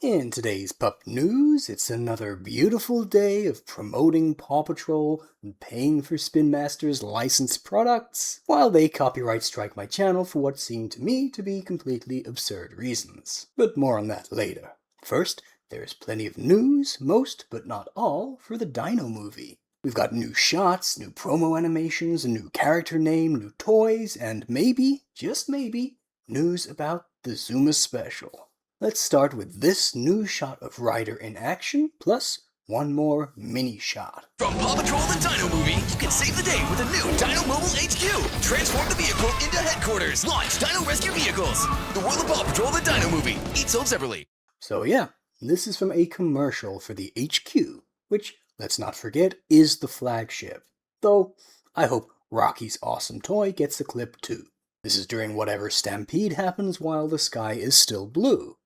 In today's pup news, it's another beautiful day of promoting PAW Patrol and paying for Spin Master's licensed products, while they copyright strike my channel for what seemed to me to be completely absurd reasons. But more on that later. First, there's plenty of news, most but not all, for the Dino Movie. We've got new shots, new promo animations, a new character name, new toys, and maybe, just maybe, news about the Zuma Special. Let's start with this new shot of Ryder in action, plus one more mini shot. From PAW Patrol the Dino Movie, you can save the day with a new Dino Mobile HQ. Transform the vehicle into headquarters. Launch Dino Rescue Vehicles. The World of PAW Patrol the Dino Movie. Each sold separately. So yeah, this is from a commercial for the HQ, which, let's not forget, is the flagship. Though, I hope Rocky's awesome toy gets a clip too. This is during whatever stampede happens while the sky is still blue.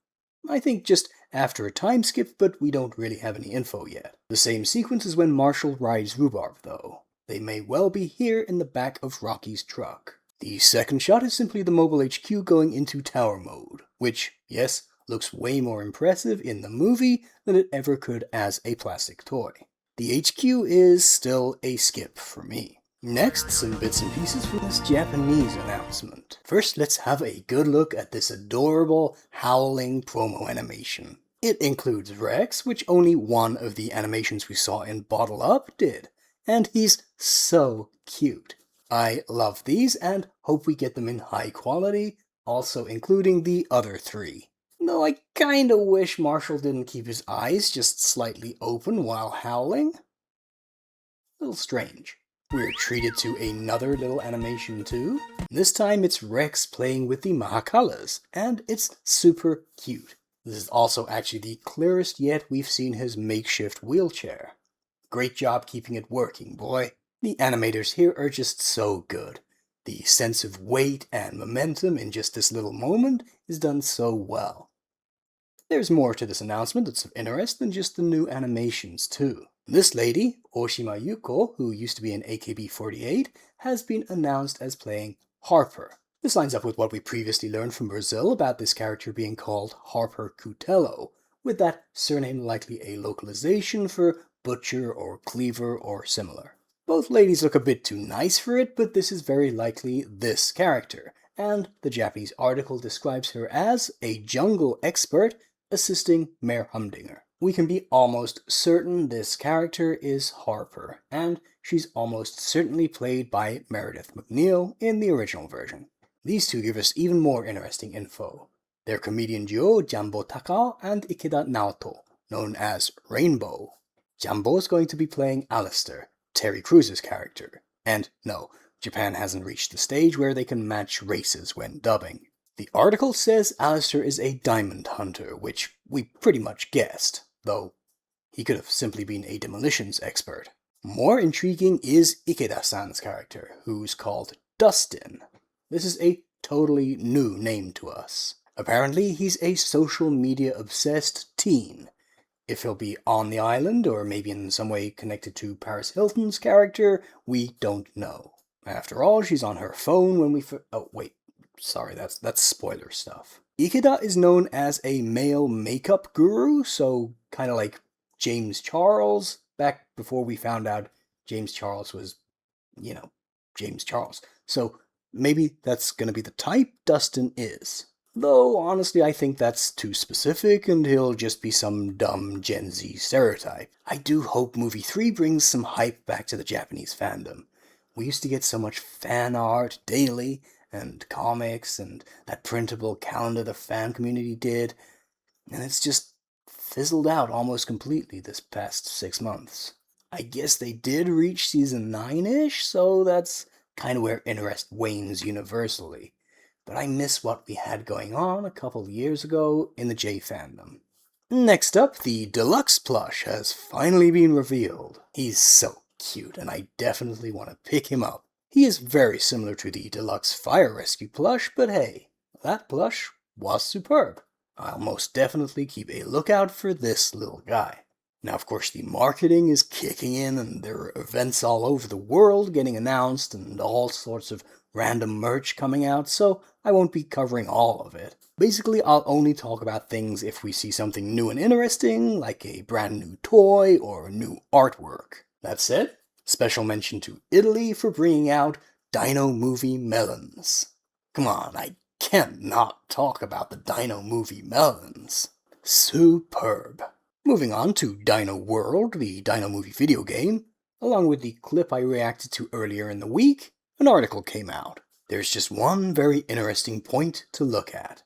I think just after a time skip, but we don't really have any info yet. The same sequence as when Marshall rides Rhubarb, though. They may well be here in the back of Rocky's truck. The second shot is simply the mobile HQ going into tower mode, which, yes, looks way more impressive in the movie than it ever could as a plastic toy. The HQ is still a skip for me. Next, some bits and pieces from this Japanese announcement. First, let's have a good look at this adorable, howling promo animation. It includes Rex, which only one of the animations we saw in Bottle Up did, and he's so cute. I love these and hope we get them in high quality, also including the other three. Though I kinda wish Marshall didn't keep his eyes just slightly open while howling. A little strange. We're treated to another little animation too. This time it's Rex playing with the Mahakalas, and it's super cute. This is also actually the clearest yet we've seen his makeshift wheelchair. Great job keeping it working, boy. The animators here are just so good. The sense of weight and momentum in just this little moment is done so well. There's more to this announcement that's of interest than just the new animations too. This lady, Oshima Yuko, who used to be in AKB48, has been announced as playing Harper. This lines up with what we previously learned from Brazil about this character being called Harper Cutello, with that surname likely a localization for butcher or cleaver or similar. Both ladies look a bit too nice for it, but this is very likely this character, and the Japanese article describes her as a jungle expert assisting Mayor Humdinger. We can be almost certain this character is Harper, and she's almost certainly played by Meredith McNeil in the original version. These two give us even more interesting info. They're comedian duo Jambo Takao and Ikeda Naoto, known as Rainbow. Jambo is going to be playing Alistair, Terry Crews's character. And no, Japan hasn't reached the stage where they can match races when dubbing. The article says Alistair is a diamond hunter, which we pretty much guessed, though he could have simply been a demolitions expert. More intriguing is Ikeda-san's character, who's called Dustin. This is a totally new name to us. Apparently, he's a social media-obsessed teen. If he'll be on the island, or maybe in some way connected to Paris Hilton's character, we don't know. After all, she's on her phone when we oh, wait. Sorry, that's spoiler stuff. Ikeda is known as a male makeup guru, so kind of like James Charles, back before we found out James Charles was, James Charles. So maybe that's gonna be the type Dustin is. Though, honestly, I think that's too specific, and he'll just be some dumb Gen Z stereotype. I do hope Movie 3 brings some hype back to the Japanese fandom. We used to get so much fan art daily, and comics, and that printable calendar the fan community did, and it's just fizzled out almost completely this past 6 months. I guess they did reach season 9-ish, so that's kind of where interest wanes universally. But I miss what we had going on a couple years ago in the J fandom. Next up, the deluxe plush has finally been revealed. He's so cute, and I definitely want to pick him up. He is very similar to the deluxe fire rescue plush, but hey, that plush was superb. I'll most definitely keep a lookout for this little guy. Now, of course, the marketing is kicking in, and there are events all over the world getting announced, and all sorts of random merch coming out, so I won't be covering all of it. Basically, I'll only talk about things if we see something new and interesting, like a brand new toy or new artwork. That said, special mention to Italy for bringing out Dino Movie melons. Come on, I can't not talk about the Dino Movie melons. Superb. Moving on to Dino World, the Dino Movie video game, along with the clip I reacted to earlier in the week, an article came out. There's just one very interesting point to look at.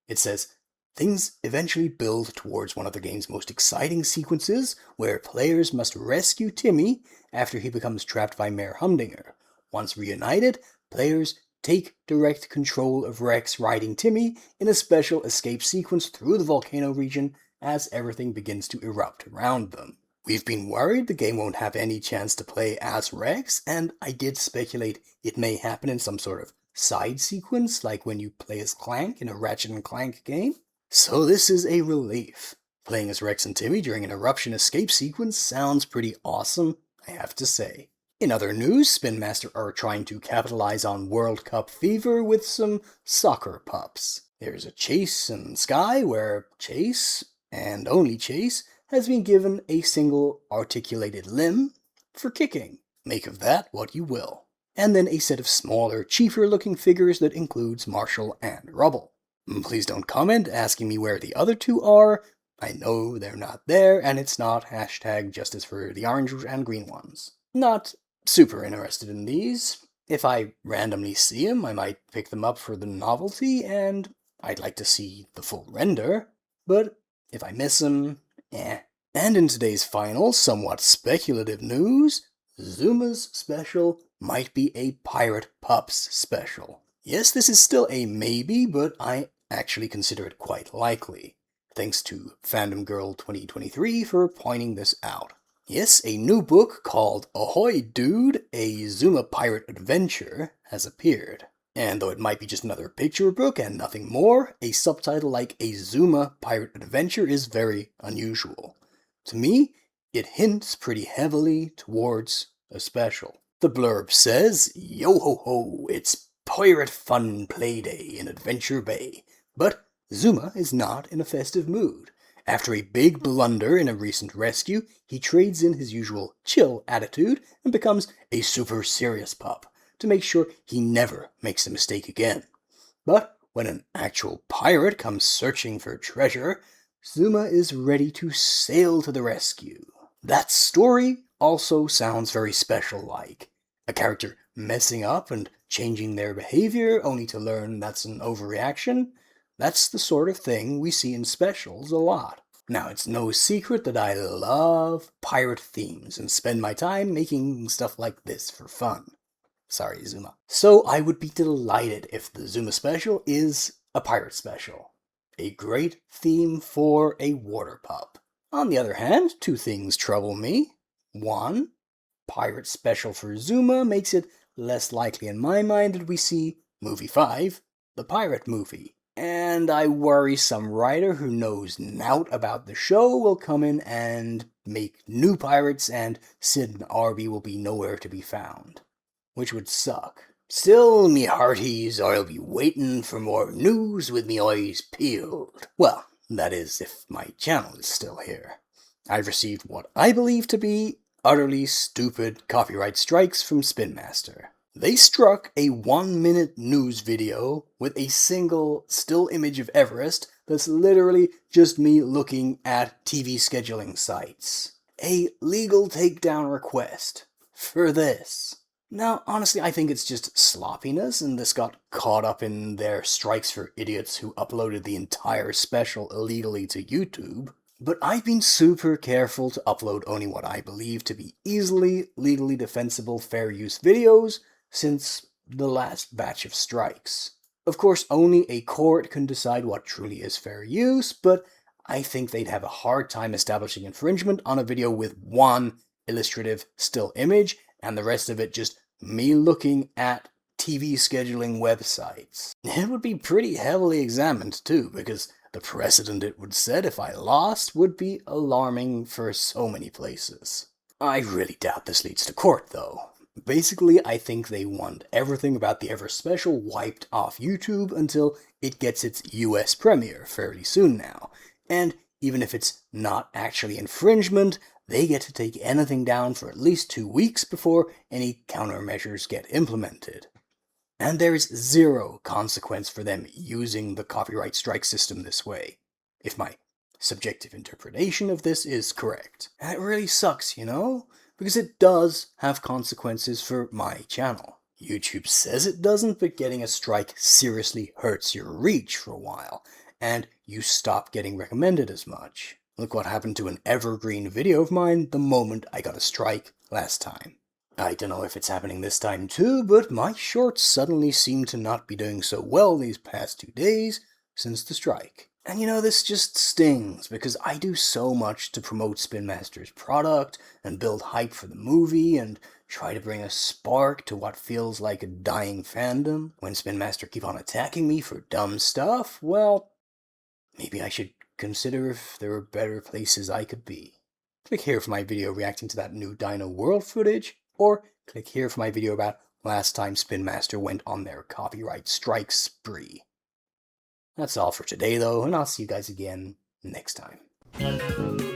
It says, things eventually build towards one of the game's most exciting sequences, where players must rescue Timmy after he becomes trapped by Mayor Humdinger. Once reunited, players take direct control of Rex riding Timmy in a special escape sequence through the volcano region as everything begins to erupt around them. We've been worried the game won't have any chance to play as Rex, and I did speculate it may happen in some sort of side sequence, like when you play as Clank in a Ratchet & Clank game. So this is a relief. Playing as Rex and Timmy during an eruption escape sequence sounds pretty awesome, I have to say. In other news, Spin Master are trying to capitalize on World Cup fever with some soccer pups. There's a Chase and Sky, where Chase, and only Chase, has been given a single articulated limb for kicking. Make of that what you will. And then a set of smaller, cheaper-looking figures that includes Marshall and Rubble. Please don't comment asking me where the other two are. I know they're not there, and it's not hashtag justice for the orange and green ones. Not super interested in these. If I randomly see them, I might pick them up for the novelty, and I'd like to see the full render. But if I miss them, eh. And in today's final, somewhat speculative news, Zuma's Special might be a Pirate Pups Special. Yes, this is still a maybe, but I actually consider it quite likely. Thanks to Fandom Girl 2023 for pointing this out. Yes, a new book called Ahoy Dude, a Zuma Pirate Adventure has appeared. And though it might be just another picture book and nothing more, a subtitle like A Zuma Pirate Adventure is very unusual. To me, it hints pretty heavily towards a special. The blurb says, "Yo ho ho, it's pirate fun play day in Adventure Bay." But Zuma is not in a festive mood. After a big blunder in a recent rescue, he trades in his usual chill attitude and becomes a super serious pup, to make sure he never makes a mistake again. But when an actual pirate comes searching for treasure, Zuma is ready to sail to the rescue. That story also sounds very special-like. A character messing up and changing their behavior only to learn that's an overreaction. That's the sort of thing we see in specials a lot. Now, it's no secret that I love pirate themes and spend my time making stuff like this for fun. Sorry, Zuma. So I would be delighted if the Zuma Special is a pirate special. A great theme for a water pup. On the other hand, two things trouble me. One, pirate special for Zuma makes it less likely in my mind that we see Movie 5, the pirate movie. And I worry some writer who knows nout about the show will come in and make new pirates and Sid and Arby will be nowhere to be found. Which would suck. Still, me hearties, I'll be waiting for more news with me eyes peeled. Well, that is, if my channel is still here. I've received what I believe to be utterly stupid copyright strikes from Spin Master. They struck a 1-minute news video with a single still image of Everest that's literally just me looking at TV scheduling sites. A legal takedown request for this. Now, honestly, I think it's just sloppiness, and this got caught up in their strikes for idiots who uploaded the entire special illegally to YouTube. But I've been super careful to upload only what I believe to be easily, legally defensible fair use videos since the last batch of strikes. Of course, only a court can decide what truly is fair use, but I think they'd have a hard time establishing infringement on a video with one illustrative still image, and the rest of it just me looking at TV scheduling websites. It would be pretty heavily examined too, because The precedent it would set if I lost would be alarming for so many places. I really doubt this leads to court, though. Basically, I think they want everything about the Ever Special wiped off YouTube until it gets its US premiere fairly soon now. And even if it's not actually infringement, they get to take anything down for at least 2 weeks before any countermeasures get implemented. And there is zero consequence for them using the copyright strike system this way, if my subjective interpretation of this is correct. And it really sucks, because it does have consequences for my channel. YouTube says it doesn't, but getting a strike seriously hurts your reach for a while, and you stop getting recommended as much. Look what happened to an evergreen video of mine the moment I got a strike last time. I don't know if it's happening this time too, but my shorts suddenly seem to not be doing so well these past 2 days since the strike. And this just stings, because I do so much to promote Spin Master's product, and build hype for the movie, and try to bring a spark to what feels like a dying fandom. When Spin Master keep on attacking me for dumb stuff, well, maybe I should consider if there are better places I could be. Click here for my video reacting to that new Dino World footage, or click here for my video about last time Spin Master went on their copyright strike spree. That's all for today though, and I'll see you guys again next time.